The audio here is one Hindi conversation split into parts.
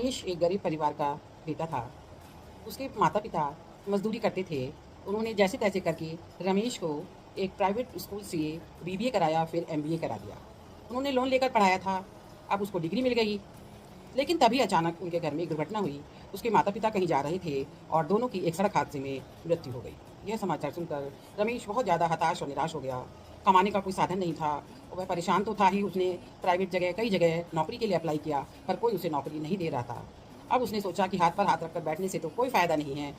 रमेश एक गरीब परिवार का बेटा था। उसके माता-पिता मज़दूरी करते थे। उन्होंने जैसे-तैसे करके रमेश को एक प्राइवेट स्कूल से बीबीए कराया, फिर एमबीए करा दिया। उन्होंने लोन लेकर पढ़ाया था, अब उसको डिग्री मिल गई। लेकिन तभी अचानक उनके घर में एक दुर्घटना हुई। उसके माता-पिता कहीं जा रहे थे और दोनों की एक सड़क हादसे में मृत्यु हो गई। यह समाचार सुनकर रमेश बहुत ज़्यादा हताश और निराश हो गया। कमाने का कोई साधन नहीं था। वह परेशान तो था ही, उसने प्राइवेट जगह कई जगह नौकरी के लिए अप्लाई किया, पर कोई उसे नौकरी नहीं दे रहा था। अब उसने सोचा कि हाथ पर हाथ रखकर बैठने से तो कोई फ़ायदा नहीं है।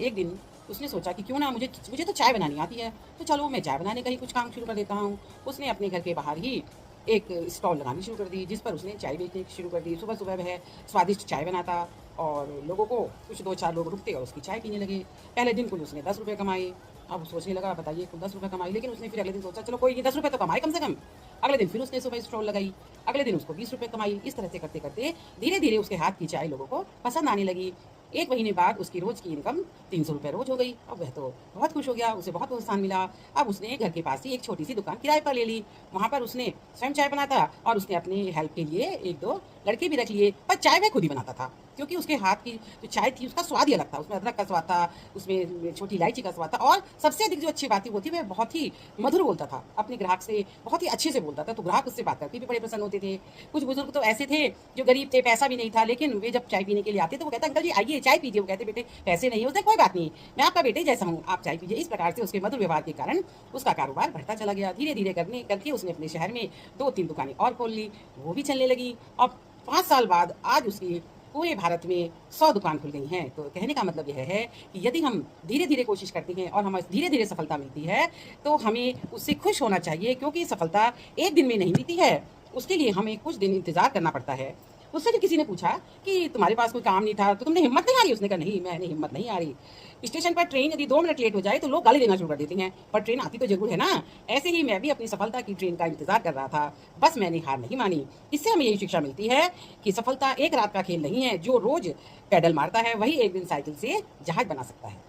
एक दिन उसने सोचा कि क्यों ना मुझे मुझे तो चाय बनानी आती है, तो चलो मैं चाय बनाने का ही कुछ काम शुरू कर देता हूँ। उसने अपने घर के बाहर ही एक स्टॉल लगानी शुरू कर दी, जिस पर उसने चाय बेचनी शुरू कर दी। सुबह-सुबह वह स्वादिष्ट चाय बनाता और लोगों को कुछ 2-4 लोग रुकते और उसकी चाय पीने लगे। पहले दिन कुल उसने ₹10 कमाए। अब सोचने लगा बताइए कुल ₹10 कमाए, लेकिन उसने फिर अगले दिन सोचा चलो कोई नहीं, ₹10 तो कमाए कम से कम। अगले दिन फिर उसने सुबह स्टॉल लगाई। अगले दिन उसको ₹20 कमाई। इस तरह से करते-करते धीरे-धीरे उसके हाथ की चाय लोगों को पसंद आने लगी। 1 महीने बाद उसकी रोज़ की इनकम ₹300 रोज़ हो गई। अब वह तो बहुत खुश हो गया, उसे बहुत प्रोत्साहन मिला। अब उसने घर के पास ही एक छोटी-सी दुकान किराए पर ले ली। वहाँ पर उसने स्वयं चाय बनाता और उसने अपनी हेल्प के लिए 1-2 लड़के भी रख लिए, पर चाय वह खुद ही बनाता था। क्योंकि उसके हाथ की जो चाय थी उसका स्वाद ही अलग था। उसमें अदरक का स्वाद था, उसमें छोटी इलायची का स्वाद था और सबसे अधिक जो अच्छी बात थी वो थी वह बहुत ही मधुर बोलता था। अपने ग्राहक से बहुत ही अच्छे से बोलता था, तो ग्राहक उससे बात करके भी बड़े प्रसन्न होते थे। कुछ बुजुर्ग तो ऐसे थे जो गरीब थे, पैसा भी नहीं था, लेकिन वे जब चाय पीने के लिए आते तो वो कहता अंकल जी आइए चाय पीजिए। वो कहते बेटे पैसे नहीं है, उसने कोई बात नहीं, मैं आपका बेटे जैसा हूँ, आप चाय पीजिए। इस प्रकार से उसके मधुर व्यवहार के कारण उसका कारोबार बढ़ता चला गया। धीरे-धीरे करने करके उसने अपने शहर में 2-3 दुकानें और खोल ली, वो भी चलने लगी। अब 5 साल बाद आज उसकी पूरे भारत में 100 दुकान खुल गई हैं। तो कहने का मतलब यह है कि यदि हम धीरे-धीरे कोशिश करते हैं और हमें धीरे-धीरे सफलता मिलती है, तो हमें उससे खुश होना चाहिए, क्योंकि सफलता एक दिन में नहीं मिलती है। उसके लिए हमें कुछ दिन इंतज़ार करना पड़ता है। उससे फिर किसी ने पूछा कि तुम्हारे पास कोई काम नहीं था, तो तुमने हिम्मत नहीं हारी? उसने कहा नहीं, मैंने हिम्मत नहीं हारी। स्टेशन पर ट्रेन यदि 2 मिनट लेट हो जाए तो लोग गाली देना शुरू कर देते हैं, पर ट्रेन आती तो ज़रूर है ना। ऐसे ही मैं भी अपनी सफलता की ट्रेन का इंतज़ार कर रहा था, बस मैंने हार नहीं मानी। इससे हमें यही शिक्षा मिलती है कि सफलता एक रात का खेल नहीं है, जो रोज़ पैडल मारता है वही एक दिन साइकिल से जहाज बना सकता है।